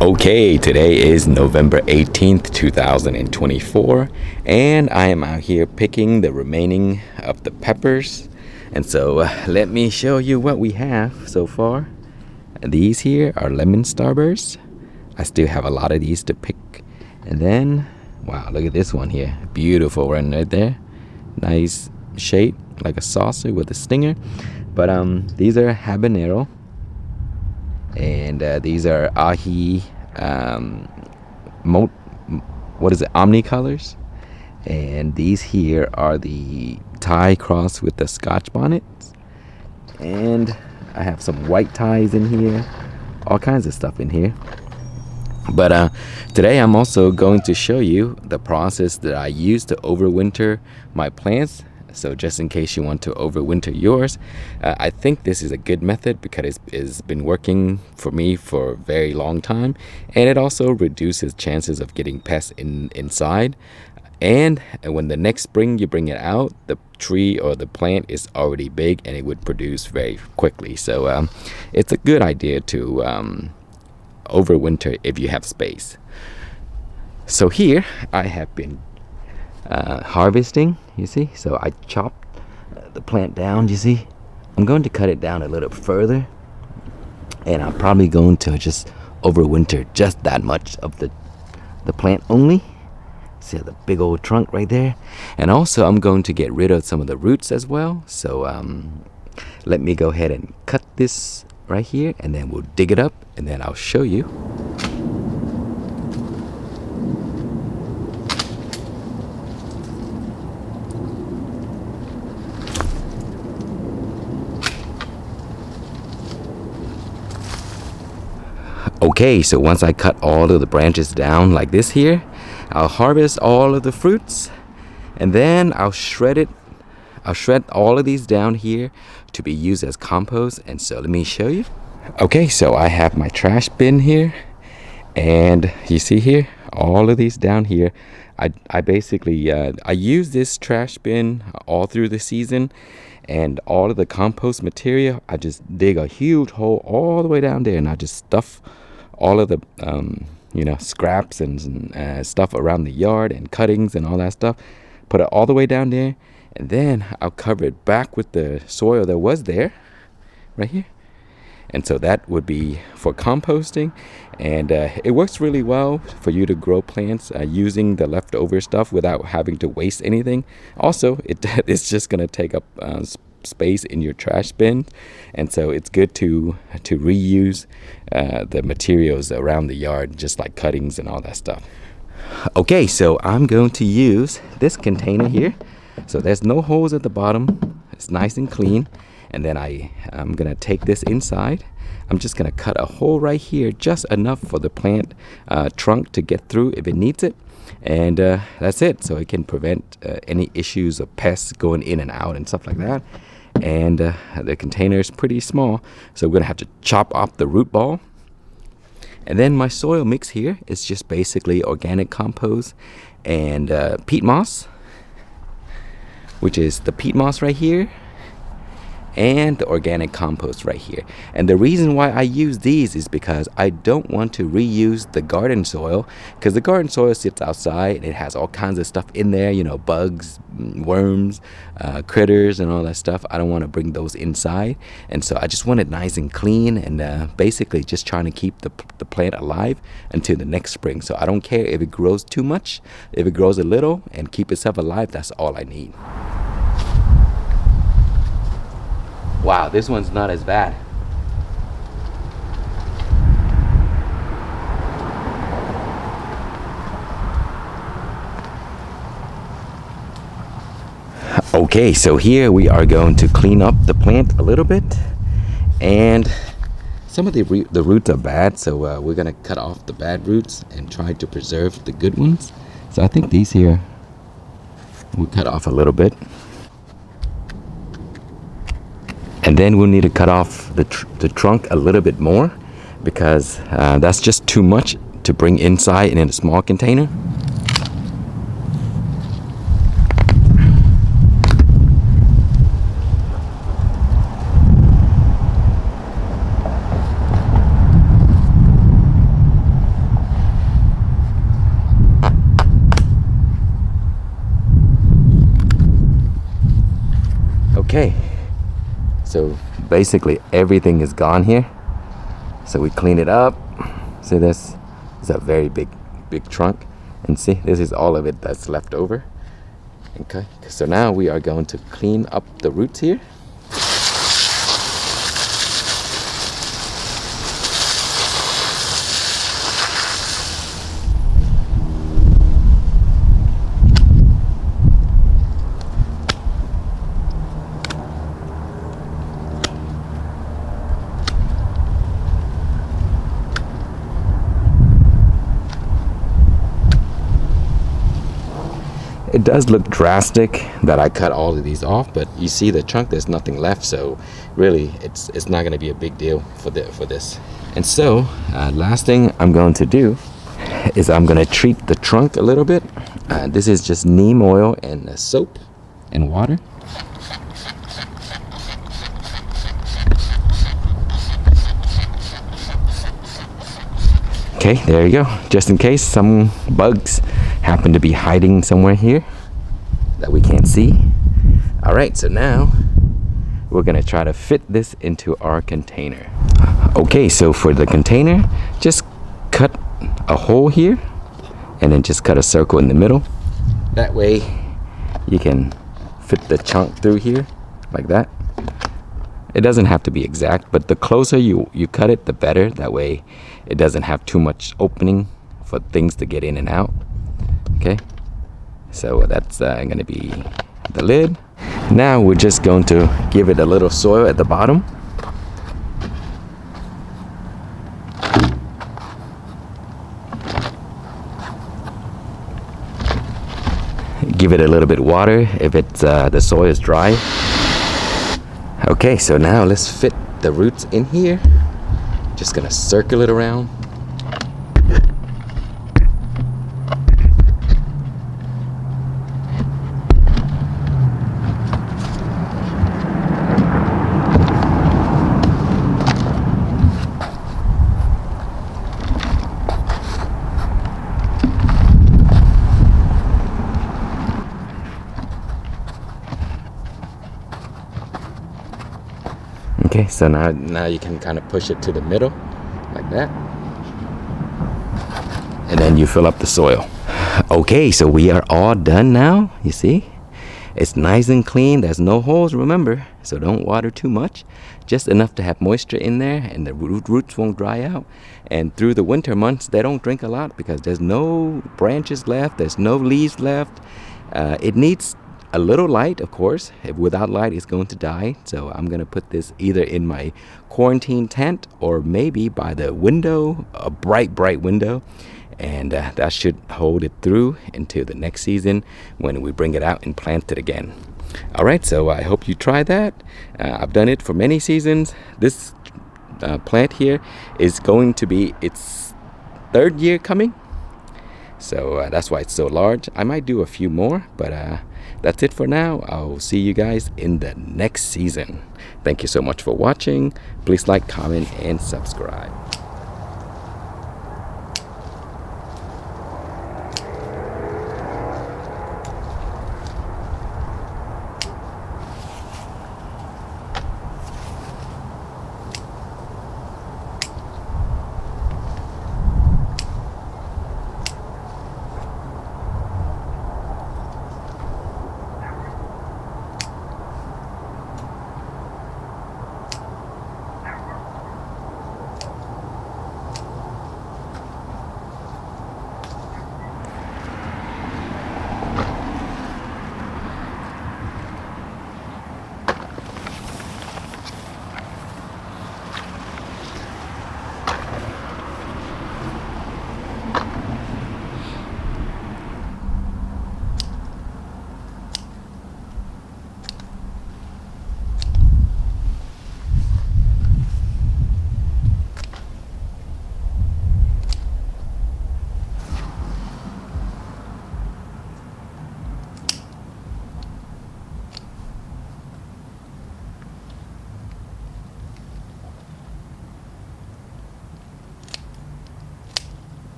Okay, today is November 18th, 2024, and I am out here picking the remaining of the peppers. And so let me show you what we have so far. These here are lemon starbursts. I still have a lot of these to pick. And then, wow, look at this one here. Beautiful one right there. Nice shape, like a saucer with a stinger. But these are habanero. And these are ahi omnicolors, and these here are the Thai cross with the Scotch bonnets, and I have some white ties in here, all kinds of stuff in here. But today I'm also going to show you the process that I use to overwinter my plants. So just in case you want to overwinter yours, I think this is a good method because it's been working for me for a very long time, and it also reduces chances of getting pests inside. And when the next spring you bring it out, the tree or the plant is already big and it would produce very quickly. So it's a good idea to overwinter if you have space. So here I have been harvesting, you see. So I chopped the plant down, you see. I'm going to cut it down a little further, and I'm probably going to just overwinter just that much of the plant only. See the big old trunk right there. And also I'm going to get rid of some of the roots as well. So let me go ahead and cut this right here, and then we'll dig it up, and then I'll show you. Okay, so once I cut all of the branches down like this here, I'll harvest all of the fruits, and then I'll shred it. I'll shred all of these down here to be used as compost. And so let me show you. Okay, so I have my trash bin here, and you see here, all of these down here. I basically I use this trash bin all through the season, and all of the compost material, I just dig a huge hole all the way down there, and I just stuff all of the scraps and stuff around the yard and cuttings and all that stuff, put it all the way down there, and then I'll cover it back with the soil that was there right here. And so that would be for composting, and it works really well for you to grow plants using the leftover stuff without having to waste anything. Also, it's just going to take up space in your trash bin, and so it's good to reuse the materials around the yard, just like cuttings and all that stuff. Okay, so I'm going to use this container here. So there's no holes at the bottom, it's nice and clean. And then I'm gonna take this inside. I'm just gonna cut a hole right here, just enough for the plant trunk to get through if it needs it. And that's it. So it can prevent any issues of pests going in and out and stuff like that. And the container is pretty small, so we're gonna have to chop off the root ball. And then my soil mix here is just basically organic compost and peat moss, which is the peat moss right here, and the organic compost right here. And the reason why I use these is because I don't want to reuse the garden soil, because the garden soil sits outside and it has all kinds of stuff in there, bugs, worms, critters and all that stuff. I don't want to bring those inside, and so I just want it nice and clean, and basically just trying to keep the plant alive until the next spring. So I don't care if it grows too much. If it grows a little and keep itself alive, that's all I need. Wow, this one's not as bad. Okay, so here we are going to clean up the plant a little bit, and some of the roots are bad, so we're gonna cut off the bad roots and try to preserve the good ones. So I think these here we'll cut off a little bit. And then we'll need to cut off the trunk a little bit more, because that's just too much to bring inside in a small container. So basically everything is gone here. So we clean it up. See, this is a very big trunk, and see, this is all of it that's left over. Okay, so now we are going to clean up the roots here. It does look drastic that I cut all of these off, but you see the trunk, there's nothing left, so really it's not going to be a big deal for this. And so last thing I'm going to do is I'm going to treat the trunk a little bit. This is just neem oil and soap and water. Okay, there you go. Just in case some bugs happen to be hiding somewhere here that we can't see. All right, so now we're gonna try to fit this into our container. Okay, so for the container, just cut a hole here and then just cut a circle in the middle. That way you can fit the chunk through here like that. It doesn't have to be exact, but the closer you cut it, the better. That way it doesn't have too much opening for things to get in and out. Okay, so that's gonna be the lid. Now we're just going to give it a little soil at the bottom. Give it a little bit water if it's the soil is dry. Okay, so now let's fit the roots in here. Just gonna circle it around. Okay, so now you can kind of push it to the middle like that, and then you fill up the soil. Okay, so we are all done now. You see, it's nice and clean. There's no holes, remember, so don't water too much, just enough to have moisture in there and the roots won't dry out. And through the winter months, they don't drink a lot because there's no branches left, there's no leaves left. It needs a little light, of course. If without light, it's going to die. So I'm gonna put this either in my quarantine tent or maybe by the window, a bright window, and that should hold it through into the next season when we bring it out and plant it again. All right, so I hope you try that. I've done it for many seasons. This plant here is going to be its 3rd year coming, so that's why it's so large. I might do a few more, but that's it for now. I'll see you guys in the next season. Thank you so much for watching. Please like, comment, and subscribe.